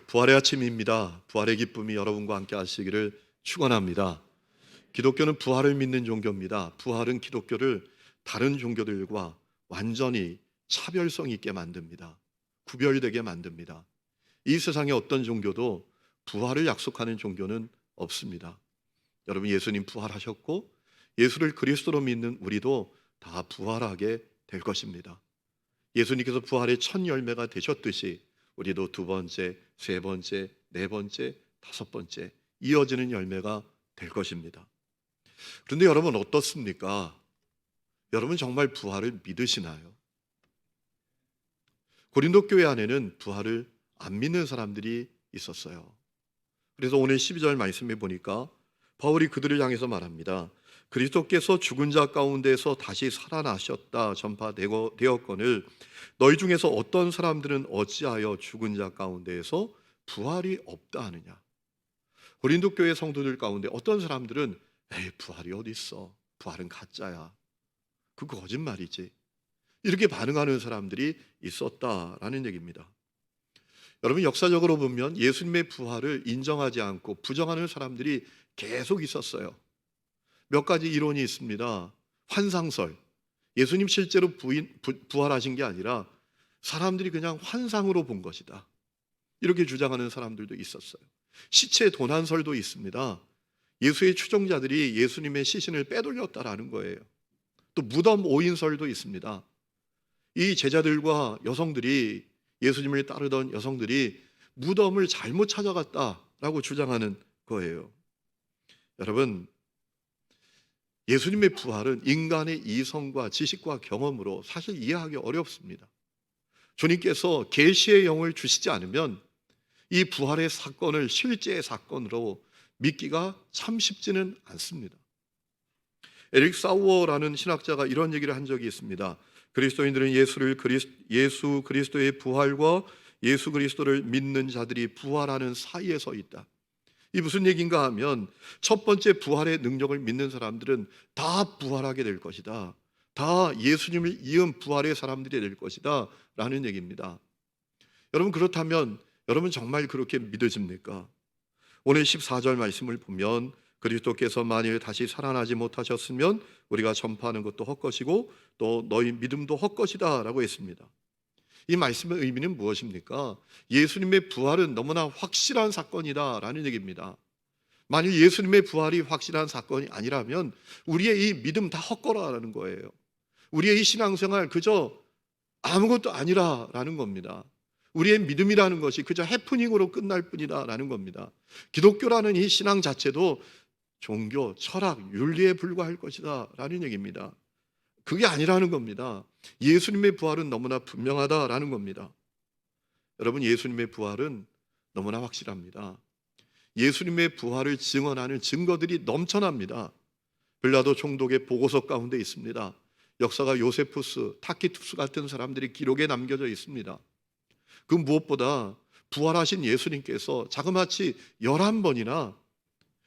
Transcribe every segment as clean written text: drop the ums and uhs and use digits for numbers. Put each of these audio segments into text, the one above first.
부활의 아침입니다. 부활의 기쁨이 여러분과 함께 하시기를 축원합니다. 기독교는 부활을 믿는 종교입니다. 부활은 기독교를 다른 종교들과 완전히 차별성 있게 만듭니다. 구별되게 만듭니다. 이 세상의 어떤 종교도 부활을 약속하는 종교는 없습니다. 여러분, 예수님 부활하셨고 예수를 그리스도로 믿는 우리도 다 부활하게 될 것입니다. 예수님께서 부활의 첫 열매가 되셨듯이 우리도 두 번째, 세 번째, 네 번째, 다섯 번째 이어지는 열매가 될 것입니다. 그런데 여러분 어떻습니까? 여러분 정말 부활을 믿으시나요? 고린도 교회 안에는 부활을 안 믿는 사람들이 있었어요. 그래서 오늘 12절 말씀에 보니까 바울이 그들을 향해서 말합니다. 그리스도께서 죽은 자 가운데서 다시 살아나셨다 전파되었거늘 너희 중에서 어떤 사람들은 어찌하여 죽은 자 가운데에서 부활이 없다 하느냐. 고린도 교회 성도들 가운데 어떤 사람들은 에이, 부활이 어디 있어? 부활은 가짜야. 그거 거짓말이지. 이렇게 반응하는 사람들이 있었다라는 얘기입니다. 여러분, 역사적으로 보면 예수님의 부활을 인정하지 않고 부정하는 사람들이 계속 있었어요. 몇 가지 이론이 있습니다. 환상설. 예수님 실제로 부활하신 게 아니라 사람들이 그냥 환상으로 본 것이다. 이렇게 주장하는 사람들도 있었어요. 시체 도난설도 있습니다. 예수의 추종자들이 예수님의 시신을 빼돌렸다라는 거예요. 또 무덤 오인설도 있습니다. 이 제자들과 여성들이, 예수님을 따르던 여성들이 무덤을 잘못 찾아갔다라고 주장하는 거예요. 여러분, 예수님의 부활은 인간의 이성과 지식과 경험으로 사실 이해하기 어렵습니다. 주님께서 계시의 영을 주시지 않으면 이 부활의 사건을 실제의 사건으로 믿기가 참 쉽지는 않습니다. 에릭 사우어라는 신학자가 이런 얘기를 한 적이 있습니다. 그리스도인들은 예수 그리스도의 부활과 예수 그리스도를 믿는 자들이 부활하는 사이에 서 있다. 이 무슨 얘기인가 하면 첫 번째 부활의 능력을 믿는 사람들은 다 부활하게 될 것이다. 다 예수님을 이은 부활의 사람들이 될 것이다 라는 얘기입니다. 여러분, 그렇다면 여러분 정말 그렇게 믿으십니까? 오늘 14절 말씀을 보면 그리스도께서 만일 다시 살아나지 못하셨으면 우리가 전파하는 것도 헛것이고 또 너희 믿음도 헛것이다 라고 했습니다. 이 말씀의 의미는 무엇입니까? 예수님의 부활은 너무나 확실한 사건이다 라는 얘기입니다. 만일 예수님의 부활이 확실한 사건이 아니라면 우리의 이 믿음 다 헛거라라는 거예요. 우리의 이 신앙생활 그저 아무것도 아니라라는 겁니다. 우리의 믿음이라는 것이 그저 해프닝으로 끝날 뿐이다 라는 겁니다. 기독교라는 이 신앙 자체도 종교, 철학, 윤리에 불과할 것이다 라는 얘기입니다. 그게 아니라는 겁니다. 예수님의 부활은 너무나 분명하다라는 겁니다. 여러분, 예수님의 부활은 너무나 확실합니다. 예수님의 부활을 증언하는 증거들이 넘쳐납니다. 빌라도 총독의 보고서 가운데 있습니다. 역사가 요세푸스, 타키투스 같은 사람들이 기록에 남겨져 있습니다. 그 무엇보다 부활하신 예수님께서 자그마치 11번이나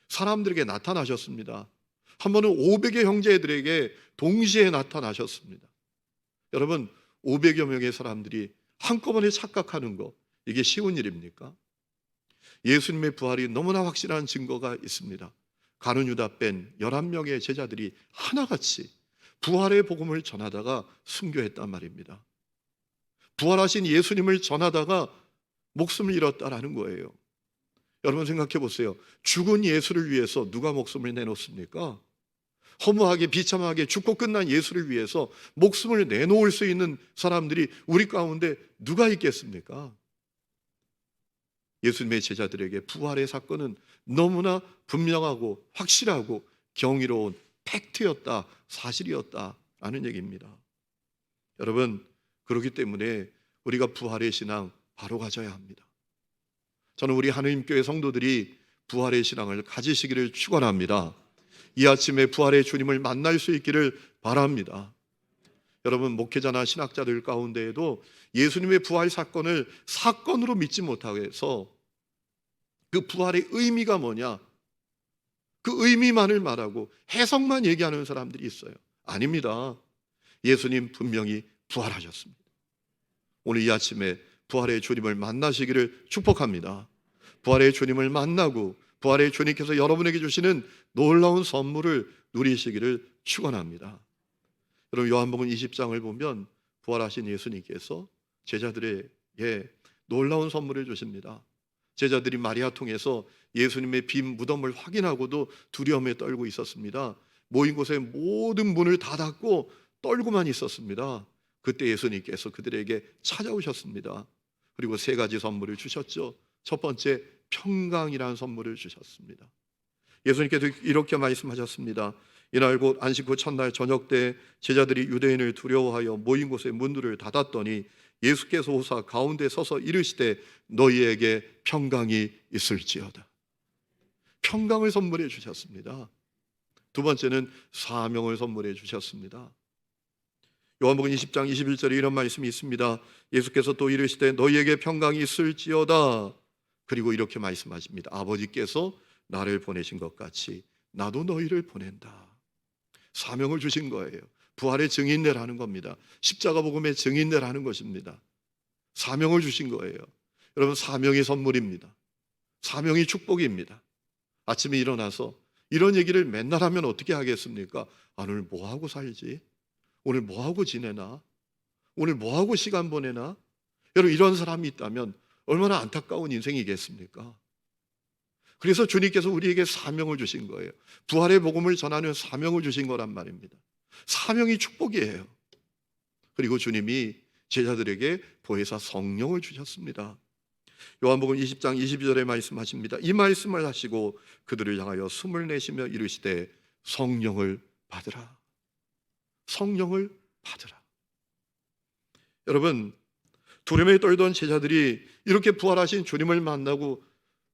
사람들에게 나타나셨습니다. 한 번은 500의 형제들에게 동시에 나타나셨습니다. 여러분, 500여 명의 사람들이 한꺼번에 착각하는 거, 이게 쉬운 일입니까? 예수님의 부활이 너무나 확실한 증거가 있습니다. 가룟 유다 뺀 11명의 제자들이 하나같이 부활의 복음을 전하다가 순교했단 말입니다. 부활하신 예수님을 전하다가 목숨을 잃었다라는 거예요. 여러분 생각해 보세요. 죽은 예수를 위해서 누가 목숨을 내놓습니까? 허무하게 비참하게 죽고 끝난 예수를 위해서 목숨을 내놓을 수 있는 사람들이 우리 가운데 누가 있겠습니까? 예수님의 제자들에게 부활의 사건은 너무나 분명하고 확실하고 경이로운 팩트였다, 사실이었다라는 얘기입니다. 여러분, 그렇기 때문에 우리가 부활의 신앙 바로 가져야 합니다. 저는 우리 하느님교회 성도들이 부활의 신앙을 가지시기를 축원합니다. 이 아침에 부활의 주님을 만날 수 있기를 바랍니다. 여러분, 목회자나 신학자들 가운데에도 예수님의 부활 사건을 사건으로 믿지 못하고 해서 그 부활의 의미가 뭐냐, 그 의미만을 말하고 해석만 얘기하는 사람들이 있어요. 아닙니다. 예수님 분명히 부활하셨습니다. 오늘 이 아침에 부활의 주님을 만나시기를 축복합니다. 부활의 주님을 만나고 부활의 주님께서 여러분에게 주시는 놀라운 선물을 누리시기를 축원합니다. 여러분, 요한복음 20장을 보면 부활하신 예수님께서 제자들에게 놀라운 선물을 주십니다. 제자들이 마리아 통해서 예수님의 빈 무덤을 확인하고도 두려움에 떨고 있었습니다. 모인 곳에 모든 문을 다 닫고 떨고만 있었습니다. 그때 예수님께서 그들에게 찾아오셨습니다. 그리고 세 가지 선물을 주셨죠. 첫 번째, 평강이라는 선물을 주셨습니다. 예수님께서 이렇게 말씀하셨습니다. 이날 곧 안식 후 첫날 저녁 때 제자들이 유대인을 두려워하여 모인 곳에 문들을 닫았더니 예수께서 오사 가운데 서서 이르시되 너희에게 평강이 있을지어다. 평강을 선물해 주셨습니다. 두 번째는 사명을 선물해 주셨습니다. 요한복음 20장 21절에 이런 말씀이 있습니다. 예수께서 또 이르시되 너희에게 평강이 있을지어다. 그리고 이렇게 말씀하십니다. 아버지께서 나를 보내신 것 같이 나도 너희를 보낸다. 사명을 주신 거예요. 부활의 증인되라는 겁니다. 십자가 복음의 증인되라는 것입니다. 사명을 주신 거예요. 여러분, 사명이 선물입니다. 사명이 축복입니다. 아침에 일어나서 이런 얘기를 맨날 하면 어떻게 하겠습니까? 오늘 뭐하고 살지? 오늘 뭐하고 지내나? 오늘 뭐하고 시간 보내나? 여러분, 이런 사람이 있다면 얼마나 안타까운 인생이겠습니까? 그래서 주님께서 우리에게 사명을 주신 거예요. 부활의 복음을 전하는 사명을 주신 거란 말입니다. 사명이 축복이에요. 그리고 주님이 제자들에게 보혜사 성령을 주셨습니다. 요한복음 20장 22절에 말씀하십니다. 이 말씀을 하시고 그들을 향하여 숨을 내쉬며 이르시되 성령을 받으라. 성령을 받으라. 여러분, 두려움에 떨던 제자들이 이렇게 부활하신 주님을 만나고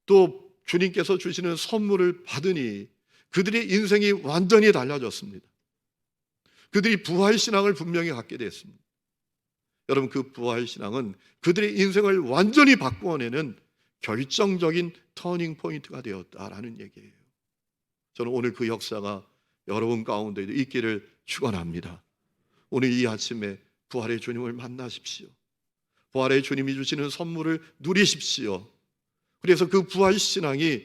또 주님께서 주시는 선물을 받으니 그들의 인생이 완전히 달라졌습니다. 그들이 부활신앙을 분명히 갖게 됐습니다. 여러분, 그 부활신앙은 그들의 인생을 완전히 바꾸어내는 결정적인 터닝 포인트가 되었다라는 얘기예요. 저는 오늘 그 역사가 여러분 가운데도 있기를 축원합니다. 오늘 이 아침에 부활의 주님을 만나십시오. 부활의 주님이 주시는 선물을 누리십시오. 그래서 그 부활신앙이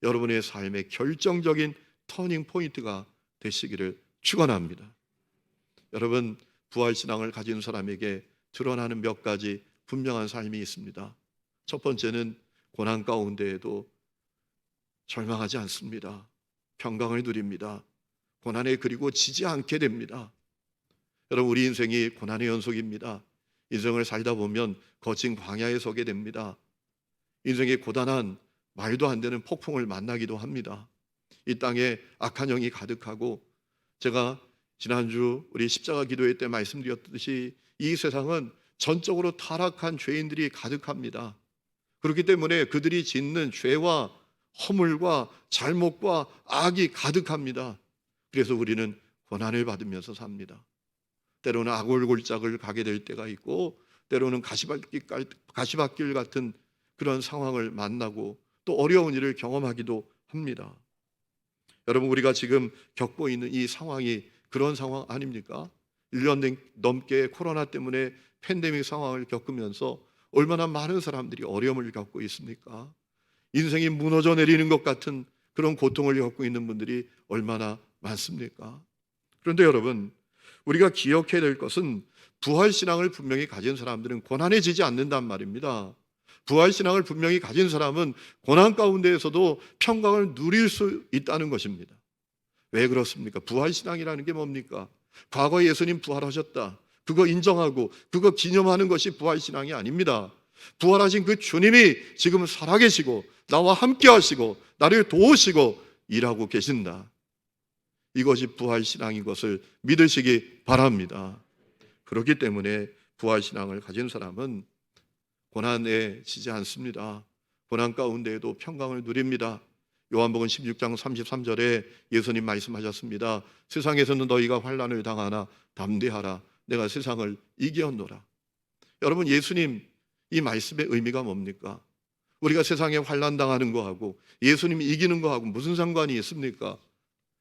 여러분의 삶의 결정적인 터닝 포인트가 되시기를 축원합니다. 여러분, 부활신앙을 가진 사람에게 드러나는 몇 가지 분명한 삶이 있습니다. 첫 번째는 고난 가운데에도 절망하지 않습니다. 평강을 누립니다. 고난에 그리고 지지 않게 됩니다. 여러분, 우리 인생이 고난의 연속입니다. 인생을 살다 보면 거친 광야에 서게 됩니다. 인생의 고단한 말도 안 되는 폭풍을 만나기도 합니다. 이 땅에 악한 영이 가득하고, 제가 지난주 우리 십자가 기도회 때 말씀드렸듯이 이 세상은 전적으로 타락한 죄인들이 가득합니다. 그렇기 때문에 그들이 짓는 죄와 허물과 잘못과 악이 가득합니다. 그래서 우리는 고난을 받으면서 삽니다. 때로는 아골골짝을 가게 될 때가 있고, 때로는 가시밭길 같은 그런 상황을 만나고 또 어려운 일을 경험하기도 합니다. 여러분, 우리가 지금 겪고 있는 이 상황이 그런 상황 아닙니까? 1년 넘게 코로나 때문에 팬데믹 상황을 겪으면서 얼마나 많은 사람들이 어려움을 겪고 있습니까? 인생이 무너져 내리는 것 같은 그런 고통을 겪고 있는 분들이 얼마나 많습니까? 그런데 여러분, 우리가 기억해야 될 것은 부활신앙을 분명히 가진 사람들은 고난에 지지 않는단 말입니다. 부활신앙을 분명히 가진 사람은 고난 가운데에서도 평강을 누릴 수 있다는 것입니다. 왜 그렇습니까? 부활신앙이라는 게 뭡니까? 과거에 예수님 부활하셨다, 그거 인정하고 그거 기념하는 것이 부활신앙이 아닙니다. 부활하신 그 주님이 지금 살아계시고 나와 함께 하시고 나를 도우시고 일하고 계신다. 이것이 부활신앙인 것을 믿으시기 바랍니다. 그렇기 때문에 부활신앙을 가진 사람은 고난에 지지 않습니다. 고난 가운데에도 평강을 누립니다. 요한복음 16장 33절에 예수님 말씀하셨습니다. 세상에서는 너희가 환난을 당하나 담대하라, 내가 세상을 이기었노라. 여러분, 예수님 이 말씀의 의미가 뭡니까? 우리가 세상에 환난 당하는 거하고 예수님이 이기는 거하고 무슨 상관이 있습니까?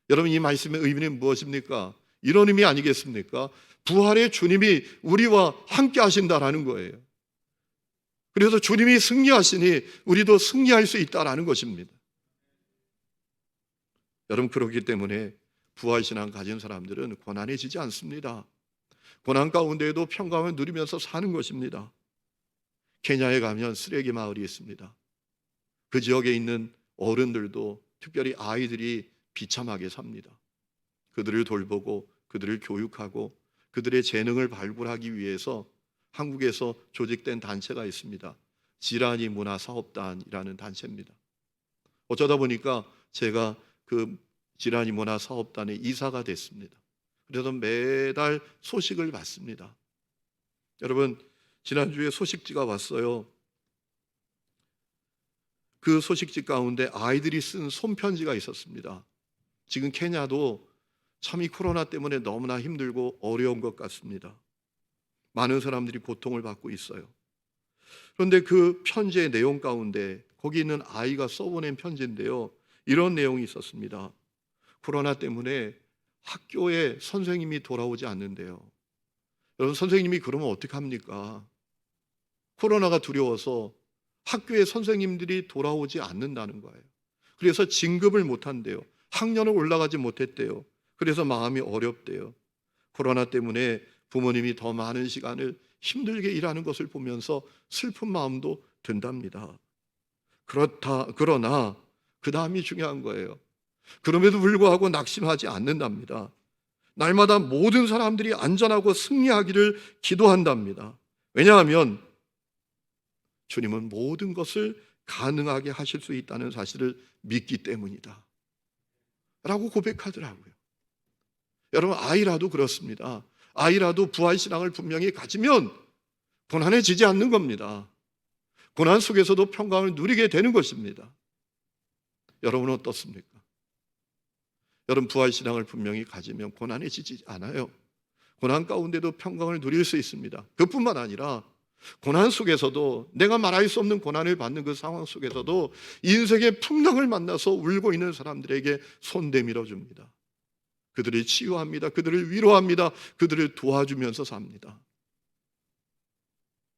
여러분, 이 말씀의 의미는 무엇입니까? 이런 의미 아니겠습니까? 부활의 주님이 우리와 함께 하신다라는 거예요. 그래서 주님이 승리하시니 우리도 승리할 수 있다라는 것입니다. 여러분, 그렇기 때문에 부활신앙 가진 사람들은 고난해지지 않습니다. 고난 가운데에도 평강을 누리면서 사는 것입니다. 케냐에 가면 쓰레기 마을이 있습니다. 그 지역에 있는 어른들도, 특별히 아이들이 비참하게 삽니다. 그들을 돌보고 그들을 교육하고 그들의 재능을 발굴하기 위해서 한국에서 조직된 단체가 있습니다. 지라니 문화사업단이라는 단체입니다. 어쩌다 보니까 제가 그 지라니 문화사업단의 이사가 됐습니다. 그래서 매달 소식을 받습니다. 여러분, 지난주에 소식지가 왔어요. 그 소식지 가운데 아이들이 쓴 손편지가 있었습니다. 지금 케냐도 참 이 코로나 때문에 너무나 힘들고 어려운 것 같습니다. 많은 사람들이 고통을 받고 있어요. 그런데 그 편지의 내용 가운데 거기 있는 아이가 써보낸 편지인데요, 이런 내용이 있었습니다. 코로나 때문에 학교에 선생님이 돌아오지 않는데요. 여러분, 선생님이 그러면 어떻게 합니까? 코로나가 두려워서 학교에 선생님들이 돌아오지 않는다는 거예요. 그래서 진급을 못한대요. 학년을 올라가지 못했대요. 그래서 마음이 어렵대요. 코로나 때문에 부모님이 더 많은 시간을 힘들게 일하는 것을 보면서 슬픈 마음도 든답니다. 그러나 그 다음이 중요한 거예요. 그럼에도 불구하고 낙심하지 않는답니다. 날마다 모든 사람들이 안전하고 승리하기를 기도한답니다. 왜냐하면 주님은 모든 것을 가능하게 하실 수 있다는 사실을 믿기 때문이다 라고 고백하더라고요. 여러분, 아이라도 그렇습니다. 아이라도 부활신앙을 분명히 가지면 고난해지지 않는 겁니다. 고난 속에서도 평강을 누리게 되는 것입니다. 여러분은 어떻습니까? 여러분, 부활신앙을 분명히 가지면 고난해지지 않아요. 고난 가운데도 평강을 누릴 수 있습니다. 그뿐만 아니라 고난 속에서도, 내가 말할 수 없는 고난을 받는 그 상황 속에서도 인생의 풍랑을 만나서 울고 있는 사람들에게 손 내밀어 줍니다. 그들을 치유합니다. 그들을 위로합니다. 그들을 도와주면서 삽니다.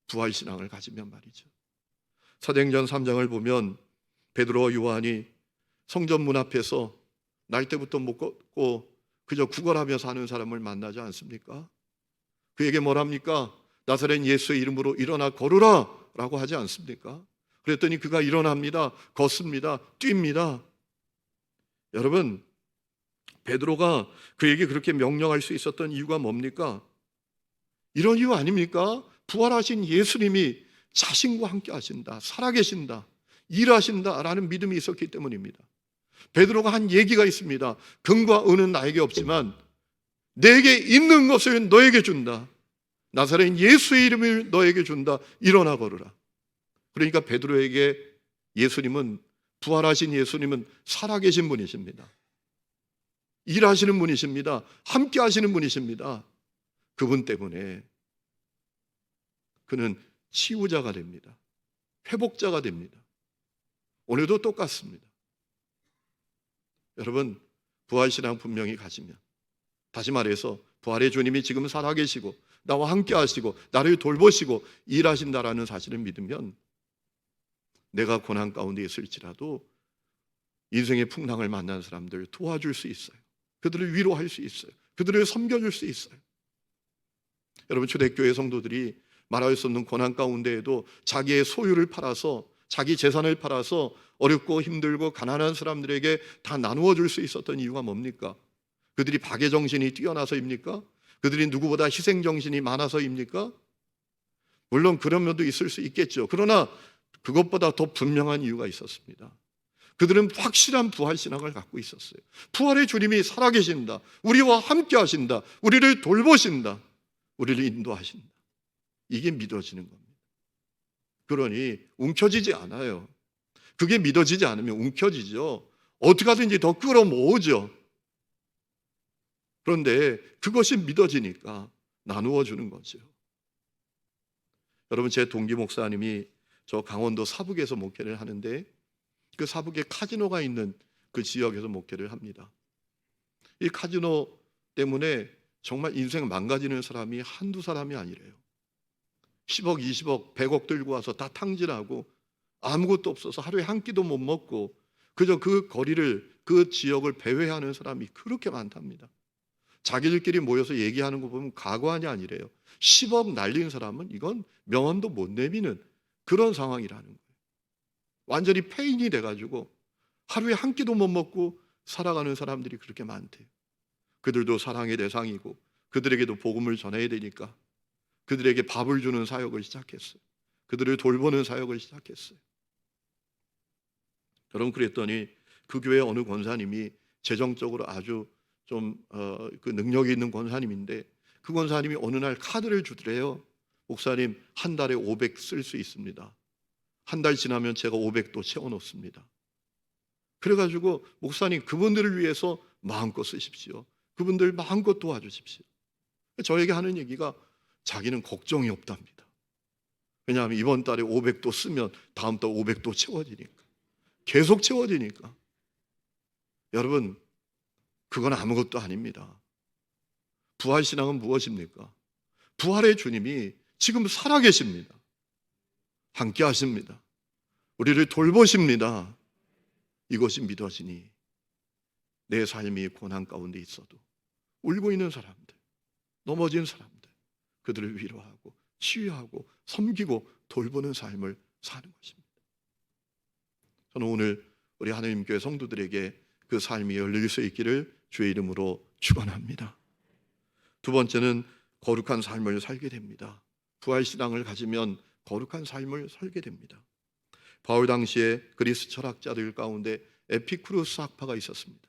부활신앙을 가지면 말이죠. 사도행전 3장을 보면 베드로와 요한이 성전 문 앞에서 날 때부터 못 걷고 그저 구걸하며 사는 사람을 만나지 않습니까? 그에게 뭐랍니까? 나사렛 예수의 이름으로 일어나 걸으라 라고 하지 않습니까? 그랬더니 그가 일어납니다. 걷습니다. 뜁니다. 여러분, 베드로가 그에게 그렇게 명령할 수 있었던 이유가 뭡니까? 이런 이유 아닙니까? 부활하신 예수님이 자신과 함께 하신다, 살아계신다, 일하신다라는 믿음이 있었기 때문입니다. 베드로가 한 얘기가 있습니다. 금과 은은 나에게 없지만 내게 있는 것을 너에게 준다. 나사렛 예수의 이름을 너에게 준다. 일어나 걸으라. 그러니까 베드로에게 예수님은, 부활하신 예수님은 살아계신 분이십니다. 일하시는 분이십니다. 함께 하시는 분이십니다. 그분 때문에 그는 치유자가 됩니다. 회복자가 됩니다. 오늘도 똑같습니다. 여러분, 부활신앙 분명히 가지면, 다시 말해서 부활의 주님이 지금 살아계시고 나와 함께 하시고 나를 돌보시고 일하신다라는 사실을 믿으면 내가 고난 가운데 있을지라도 인생의 풍랑을 만난 사람들 도와줄 수 있어요. 그들을 위로할 수 있어요. 그들을 섬겨줄 수 있어요. 여러분, 초대교회 성도들이 말할 수 없는 고난 가운데에도 자기의 소유를 팔아서, 자기 재산을 팔아서 어렵고 힘들고 가난한 사람들에게 다 나누어 줄 수 있었던 이유가 뭡니까? 그들이 박애정신이 뛰어나서입니까? 그들이 누구보다 희생정신이 많아서입니까? 물론 그런 면도 있을 수 있겠죠. 그러나 그것보다 더 분명한 이유가 있었습니다. 그들은 확실한 부활신앙을 갖고 있었어요. 부활의 주님이 살아계신다, 우리와 함께 하신다, 우리를 돌보신다, 우리를 인도하신다. 이게 믿어지는 겁니다. 그러니 움켜쥐지 않아요. 그게 믿어지지 않으면 움켜쥐죠. 어떻게 하든지 더 끌어모으죠. 그런데 그것이 믿어지니까 나누어 주는 거죠. 여러분, 제 동기 목사님이 저 강원도 사북에서 목회를 하는데, 그 사북에 카지노가 있는 그 지역에서 목회를 합니다. 이 카지노 때문에 정말 인생 망가지는 사람이 한두 사람이 아니래요. 10억, 20억, 100억 들고 와서 다 탕진하고 아무것도 없어서 하루에 한 끼도 못 먹고 그저 그 거리를, 그 지역을 배회하는 사람이 그렇게 많답니다. 자기들끼리 모여서 얘기하는 거 보면 과관이 아니래요. 10억 날린 사람은 이건 명언도 못 내미는 그런 상황이라는 거예요. 완전히 폐인이 돼가지고 하루에 한 끼도 못 먹고 살아가는 사람들이 그렇게 많대요. 그들도 사랑의 대상이고 그들에게도 복음을 전해야 되니까 그들에게 밥을 주는 사역을 시작했어요. 그들을 돌보는 사역을 시작했어요. 여러분, 그랬더니 그 교회 어느 권사님이 재정적으로 아주 좀 그 능력이 있는 권사님인데 그 권사님이 어느 날 카드를 주더래요. 목사님, 한 달에 500 쓸 수 있습니다. 한 달 지나면 제가 500도 채워놓습니다. 그래가지고 목사님, 그분들을 위해서 마음껏 쓰십시오. 그분들 마음껏 도와주십시오. 저에게 하는 얘기가 자기는 걱정이 없답니다. 왜냐하면 이번 달에 500도 쓰면 다음 달 500도 채워지니까, 계속 채워지니까. 여러분, 그건 아무것도 아닙니다. 부활신앙은 무엇입니까? 부활의 주님이 지금 살아계십니다. 함께 하십니다. 우리를 돌보십니다. 이것이 믿어지니 내 삶이 고난 가운데 있어도 울고 있는 사람들, 넘어진 사람들, 그들을 위로하고 치유하고 섬기고 돌보는 삶을 사는 것입니다. 저는 오늘 우리 하나님 교회 성도들에게 그 삶이 열릴 수 있기를 주의 이름으로 축원합니다. 두 번째는 거룩한 삶을 살게 됩니다. 부활신앙을 가지면 거룩한 삶을 살게 됩니다. 바울 당시에 그리스 철학자들 가운데 에피쿠로스 학파가 있었습니다.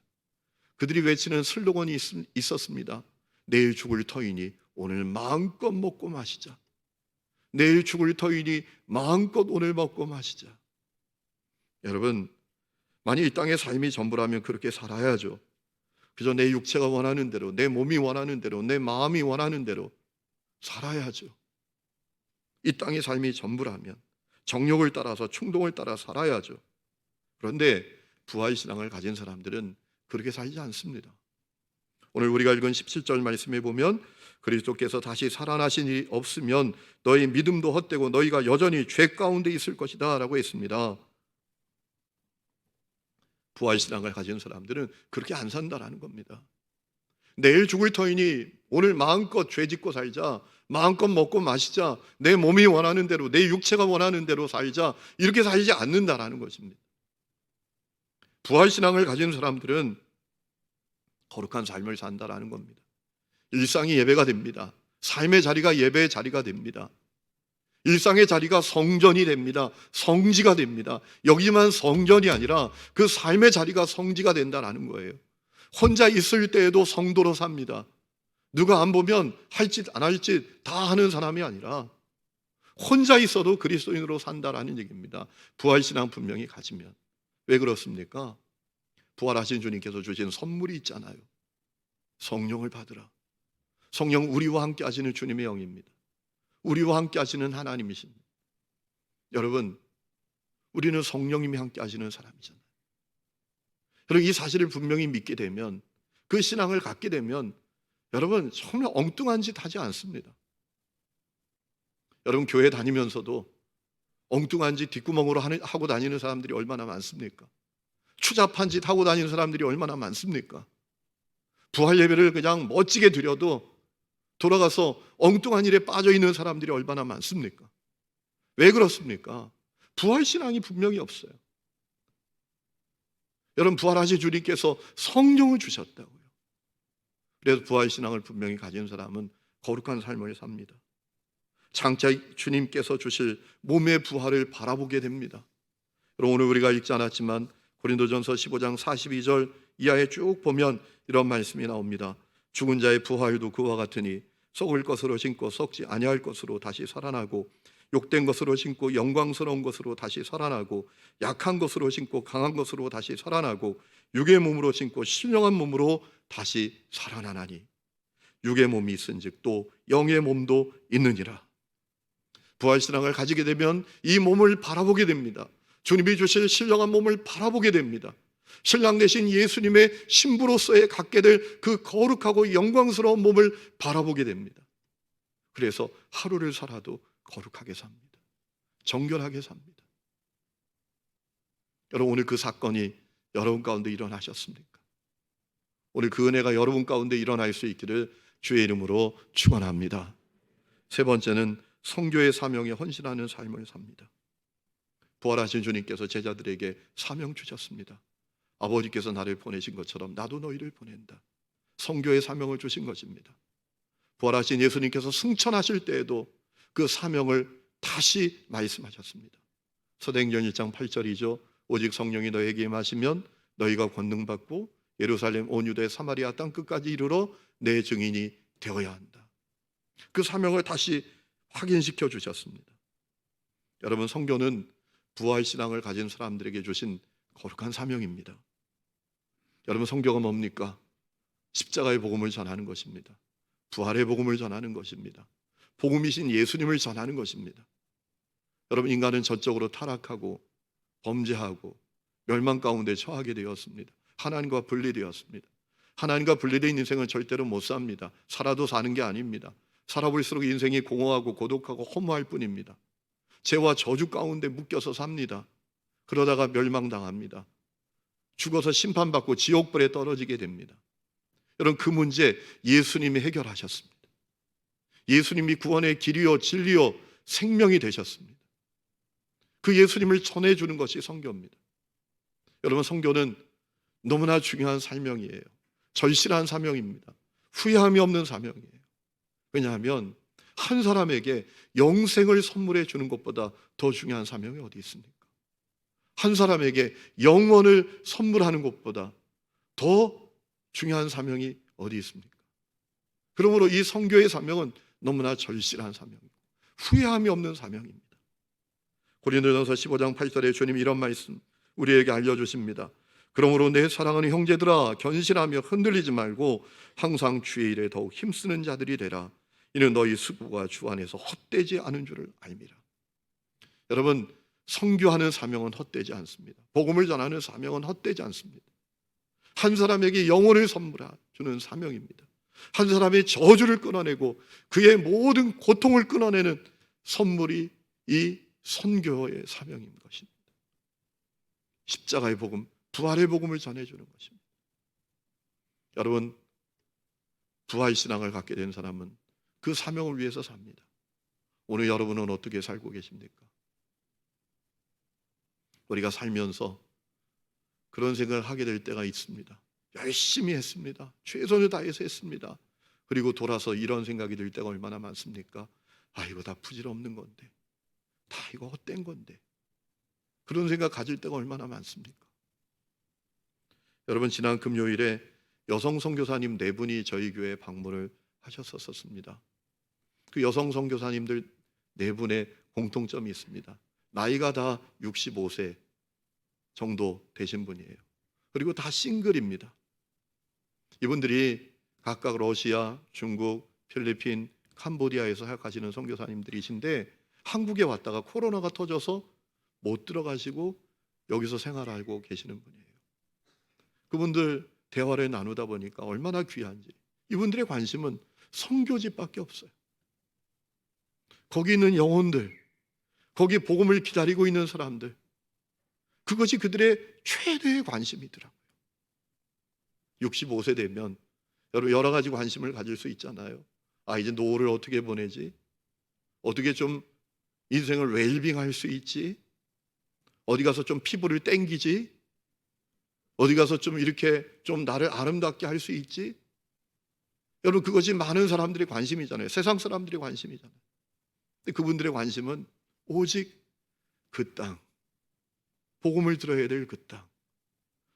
그들이 외치는 슬로건이 있었습니다. 내일 죽을 터이니 오늘 마음껏 먹고 마시자. 내일 죽을 터이니 마음껏 오늘 먹고 마시자. 여러분, 만약 이 땅의 삶이 전부라면 그렇게 살아야죠. 그저 내 육체가 원하는 대로, 내 몸이 원하는 대로, 내 마음이 원하는 대로 살아야죠. 이 땅의 삶이 전부라면 정욕을 따라서, 충동을 따라 살아야죠. 그런데 부활신앙을 가진 사람들은 그렇게 살지 않습니다. 오늘 우리가 읽은 17절 말씀에 보면 그리스도께서 다시 살아나신 일이 없으면 너희 믿음도 헛되고 너희가 여전히 죄 가운데 있을 것이다 라고 했습니다. 부활신앙을 가진 사람들은 그렇게 안 산다라는 겁니다. 내일 죽을 터이니 오늘 마음껏 죄 짓고 살자, 마음껏 먹고 마시자, 내 몸이 원하는 대로, 내 육체가 원하는 대로 살자, 이렇게 살지 않는다라는 것입니다. 부활신앙을 가진 사람들은 거룩한 삶을 산다라는 겁니다. 일상이 예배가 됩니다. 삶의 자리가 예배의 자리가 됩니다. 일상의 자리가 성전이 됩니다. 성지가 됩니다. 여기만 성전이 아니라 그 삶의 자리가 성지가 된다는 거예요. 혼자 있을 때에도 성도로 삽니다. 누가 안 보면 할 짓 안 할 짓 다 하는 사람이 아니라 혼자 있어도 그리스도인으로 산다라는 얘기입니다. 부활신앙 분명히 가지면. 왜 그렇습니까? 부활하신 주님께서 주신 선물이 있잖아요. 성령을 받으라. 성령, 우리와 함께 하시는 주님의 영입니다. 우리와 함께 하시는 하나님이십니다. 여러분, 우리는 성령님이 함께 하시는 사람이잖아요. 여러분, 이 사실을 분명히 믿게 되면, 그 신앙을 갖게 되면 여러분 정말 엉뚱한 짓 하지 않습니다. 여러분, 교회 다니면서도 엉뚱한 짓 뒷구멍으로 하고 다니는 사람들이 얼마나 많습니까? 추잡한 짓 하고 다니는 사람들이 얼마나 많습니까? 부활 예배를 그냥 멋지게 드려도 돌아가서 엉뚱한 일에 빠져 있는 사람들이 얼마나 많습니까? 왜 그렇습니까? 부활신앙이 분명히 없어요. 여러분, 부활하신 주님께서 성령을 주셨다고요. 그래서 부활신앙을 분명히 가진 사람은 거룩한 삶을 삽니다. 장차 주님께서 주실 몸의 부활을 바라보게 됩니다. 여러분, 오늘 우리가 읽지 않았지만 고린도전서 15장 42절 이하에 쭉 보면 이런 말씀이 나옵니다. 죽은 자의 부활도 그와 같으니 썩을 것으로 신고 썩지 아니할 것으로 다시 살아나고 욕된 것으로 신고 영광스러운 것으로 다시 살아나고 약한 것으로 신고 강한 것으로 다시 살아나고 육의 몸으로 신고 신령한 몸으로 다시 살아나나니 육의 몸이 있은즉 또 영의 몸도 있느니라. 부활신앙을 가지게 되면 이 몸을 바라보게 됩니다. 주님이 주실 신령한 몸을 바라보게 됩니다. 신랑 되신 예수님의 신부로서의 갖게 될 그 거룩하고 영광스러운 몸을 바라보게 됩니다. 그래서 하루를 살아도 거룩하게 삽니다. 정결하게 삽니다. 여러분, 오늘 그 사건이 여러분 가운데 일어나셨습니까? 오늘 그 은혜가 여러분 가운데 일어날 수 있기를 주의 이름으로 축원합니다. 세 번째는 선교의 사명에 헌신하는 삶을 삽니다. 부활하신 주님께서 제자들에게 사명 주셨습니다. 아버지께서 나를 보내신 것처럼 나도 너희를 보낸다. 선교의 사명을 주신 것입니다. 부활하신 예수님께서 승천하실 때에도 그 사명을 다시 말씀하셨습니다. 사도행전 1장 8절이죠. 오직 성령이 너에게 임하시면 너희가 권능받고 예루살렘 온 유대 사마리아 땅 끝까지 이르러 내 증인이 되어야 한다. 그 사명을 다시 확인시켜 주셨습니다. 여러분, 선교는 부활 신앙을 가진 사람들에게 주신 거룩한 사명입니다. 여러분, 선교가 뭡니까? 십자가의 복음을 전하는 것입니다. 부활의 복음을 전하는 것입니다. 복음이신 예수님을 전하는 것입니다. 여러분, 인간은 전적으로 타락하고 범죄하고 멸망 가운데 처하게 되었습니다. 하나님과 분리되었습니다. 하나님과 분리된 인생은 절대로 못 삽니다. 살아도 사는 게 아닙니다. 살아볼수록 인생이 공허하고 고독하고 허무할 뿐입니다. 죄와 저주 가운데 묶여서 삽니다. 그러다가 멸망당합니다. 죽어서 심판받고 지옥불에 떨어지게 됩니다. 여러분, 그 문제 예수님이 해결하셨습니다. 예수님이 구원의 길이요 진리요 생명이 되셨습니다. 그 예수님을 전해주는 것이 선교입니다. 여러분, 선교는 너무나 중요한 사명이에요. 절실한 사명입니다. 후회함이 없는 사명이에요. 왜냐하면 한 사람에게 영생을 선물해 주는 것보다 더 중요한 사명이 어디 있습니까? 한 사람에게 영원을 선물하는 것보다 더 중요한 사명이 어디 있습니까? 그러므로 이 선교의 사명은 너무나 절실한 사명이고 후회함이 없는 사명입니다. 고린도전서 15장 8절에 주님이 이런 말씀 우리에게 알려주십니다. 그러므로 내 사랑하는 형제들아, 견실하며 흔들리지 말고 항상 주의 일에 더욱 힘쓰는 자들이 되라. 이는 너희 수고가 주 안에서 헛되지 않은 줄을 알미라. 여러분, 선교하는 사명은 헛되지 않습니다. 복음을 전하는 사명은 헛되지 않습니다. 한 사람에게 영혼을 선물해 주는 사명입니다. 한 사람의 저주를 끊어내고 그의 모든 고통을 끊어내는 선물이 이 선교의 사명인 것입니다. 십자가의 복음, 부활의 복음을 전해주는 것입니다. 여러분, 부활 신앙을 갖게 된 사람은 그 사명을 위해서 삽니다. 오늘 여러분은 어떻게 살고 계십니까? 우리가 살면서 그런 생각을 하게 될 때가 있습니다. 열심히 했습니다. 최선을 다해서 했습니다. 그리고 돌아서 이런 생각이 들 때가 얼마나 많습니까? 아, 이거 다 부질없는 건데, 다 이거 헛된 건데, 그런 생각 가질 때가 얼마나 많습니까? 여러분, 지난 금요일에 여성 선교사님 4분이 저희 교회에 방문을 하셨었습니다. 그 여성 선교사님들 4분의 공통점이 있습니다. 나이가 다 65세 정도 되신 분이에요. 그리고 다 싱글입니다. 이분들이 각각 러시아, 중국, 필리핀, 캄보디아에서 사역하시는 선교사님들이신데 한국에 왔다가 코로나가 터져서 못 들어가시고 여기서 생활하고 계시는 분이에요. 그분들 대화를 나누다 보니까 얼마나 귀한지. 이분들의 관심은 선교지밖에 없어요. 거기 있는 영혼들, 거기 복음을 기다리고 있는 사람들, 그것이 그들의 최대의 관심이더라고요. 65세 되면 여러 가지 관심을 가질 수 있잖아요. 아, 이제 노후를 어떻게 보내지? 어떻게 좀 인생을 웰빙할 수 있지? 어디 가서 좀 피부를 땡기지? 어디 가서 좀 이렇게 좀 나를 아름답게 할 수 있지? 여러분, 그것이 많은 사람들의 관심이잖아요. 세상 사람들의 관심이잖아요. 근데 그분들의 관심은 오직 그 땅, 복음을 들어야 될 그 땅,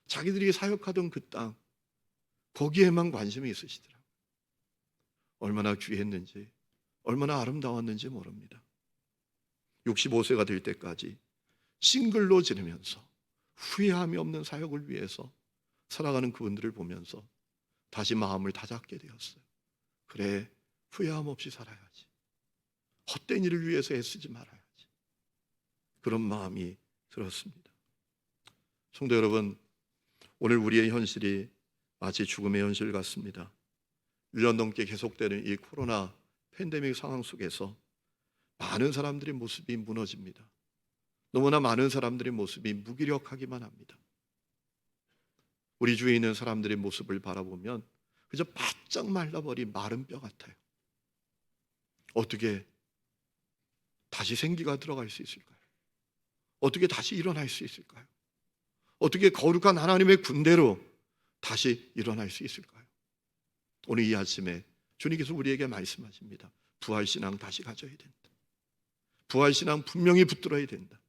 자기들이 사역하던 그 땅, 거기에만 관심이 있으시더라고요. 얼마나 귀했는지, 얼마나 아름다웠는지 모릅니다. 65세가 될 때까지 싱글로 지내면서 후회함이 없는 사역을 위해서 살아가는 그분들을 보면서 다시 마음을 다잡게 되었어요. 그래, 후회함 없이 살아야지. 헛된 일을 위해서 애쓰지 말아야지. 그런 마음이 들었습니다. 성도 여러분, 오늘 우리의 현실이 마치 죽음의 현실 같습니다. 1년 넘게 계속되는 이 코로나 팬데믹 상황 속에서 많은 사람들의 모습이 무너집니다. 너무나 많은 사람들의 모습이 무기력하기만 합니다. 우리 주위에 있는 사람들의 모습을 바라보면 그저 바짝 말라버린 마른 뼈 같아요. 어떻게 다시 생기가 들어갈 수 있을까요? 어떻게 다시 일어날 수 있을까요? 어떻게 거룩한 하나님의 군대로 다시 일어날 수 있을까요? 오늘 이 아침에 주님께서 우리에게 말씀하십니다. 부활신앙 다시 가져야 된다. 부활신앙 분명히 붙들어야 된다.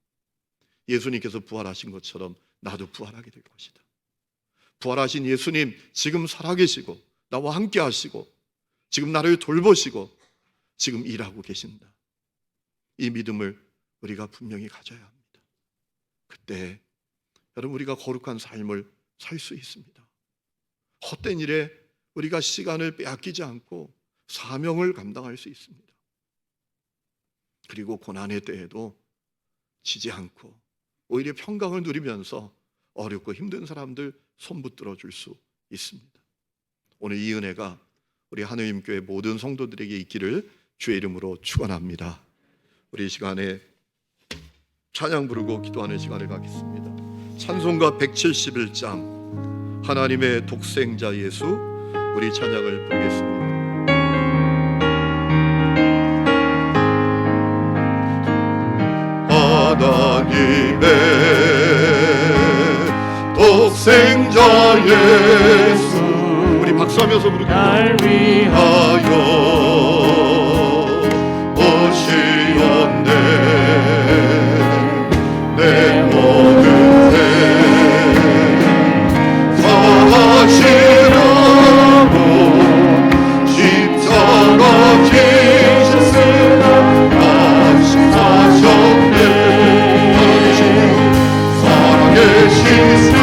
예수님께서 부활하신 것처럼 나도 부활하게 될 것이다. 부활하신 예수님 지금 살아계시고 나와 함께 하시고 지금 나를 돌보시고 지금 일하고 계신다. 이 믿음을 우리가 분명히 가져야 합니다. 그때 여러분 우리가 거룩한 삶을 살 수 있습니다. 헛된 일에 우리가 시간을 빼앗기지 않고 사명을 감당할 수 있습니다. 그리고 고난의 때에도 지지 않고 오히려 평강을 누리면서 어렵고 힘든 사람들 손 붙들어 줄 수 있습니다. 오늘 이 은혜가 우리 하느님교회 모든 성도들에게 있기를 주의 이름으로 축원합니다. 우리 이 시간에 찬양 부르고 기도하는 시간을 갖겠습니다. 찬송가 171장 하나님의 독생자 예수, 우리 찬양을 부르겠습니다. 하나님의 독생자 예수, 우리 박수하면서 부르겠습니다. 날 위하여 오시었네. 내 모든 죄 사하시려고 십자가 지셨으나 안심하셨네. 살아계신 주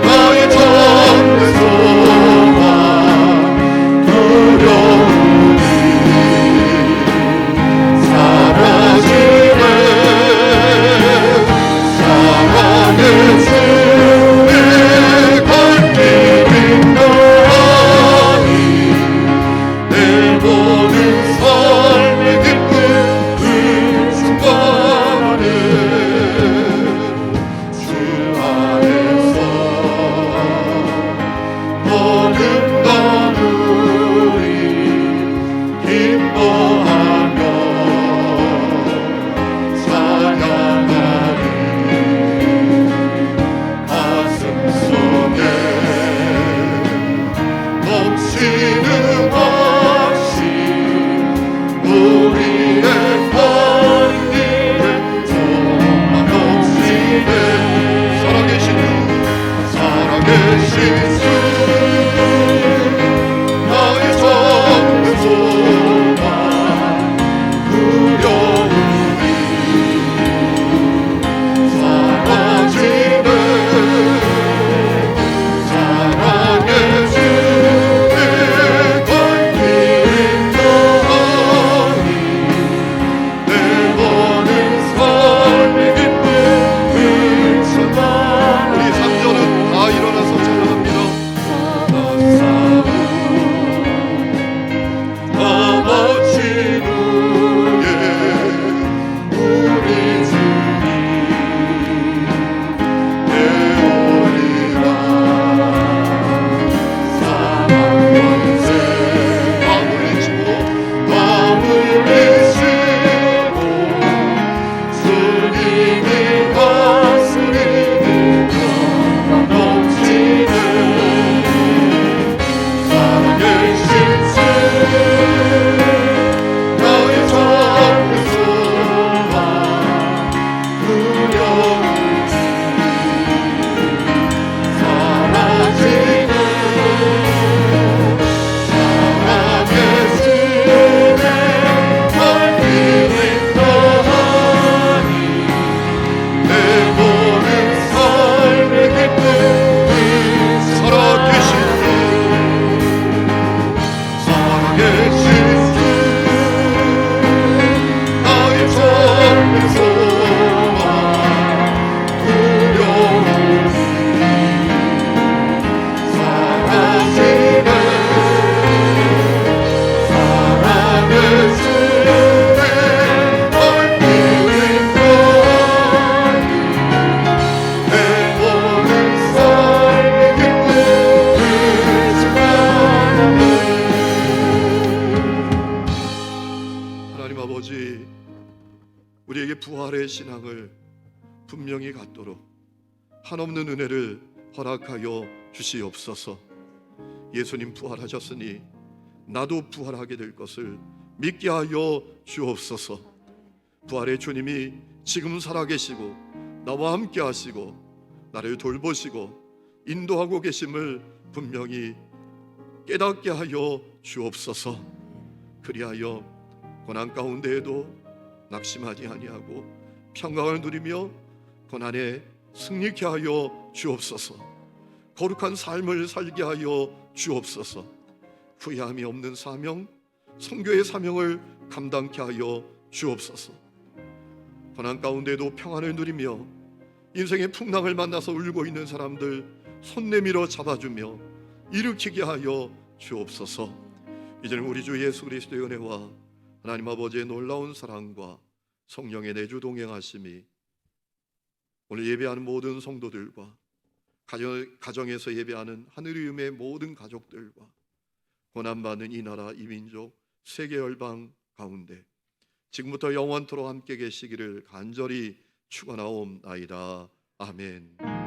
나의 참된 소망 두려움이 사라지네. 사랑의 주 내 갈 길이 나니 내 모든 삶의 기쁨 그 순간에 주 안에서 모든 나누리 기뻐하며 찬양하리. 가슴 속에 넘치는 확신 우리의 관계를 정말 넘치네. 살아계신 주, 살아계신 주 나의 참된 소망 두려움이 사라지네. 사랑의 주 내 갈 길이 너하니 내 모든 삶의 기쁨 그 순간. 우리 3절은 다 일어나서 찬양합니다. 부활의 신앙을 분명히 갖도록 한없는 은혜를 허락하여 주시옵소서. 예수님 부활하셨으니 나도 부활하게 될 것을 믿게 하여 주옵소서. 부활의 주님이 지금 살아계시고 나와 함께 하시고 나를 돌보시고 인도하고 계심을 분명히 깨닫게 하여 주옵소서. 그리하여 고난 가운데에도 낙심하지 아니하고 평강을 누리며 고난에 승리케 하여 주옵소서. 거룩한 삶을 살게 하여 주옵소서. 후회함이 없는 사명, 선교의 사명을 감당케 하여 주옵소서. 고난 가운데도 평안을 누리며 인생의 풍랑을 만나서 울고 있는 사람들 손 내밀어 잡아주며 일으키게 하여 주옵소서. 이제는 우리 주 예수 그리스도의 은혜와 하나님 아버지의 놀라운 사랑과 성령의 내주 동행하심이 오늘 예배하는 모든 성도들과 가정에서 예배하는 하늘의 모든 가족들과 고난받는 이 나라 이 민족 세계 열방 가운데 지금부터 영원토록 함께 계시기를 간절히 축원하옵나이다. 아멘.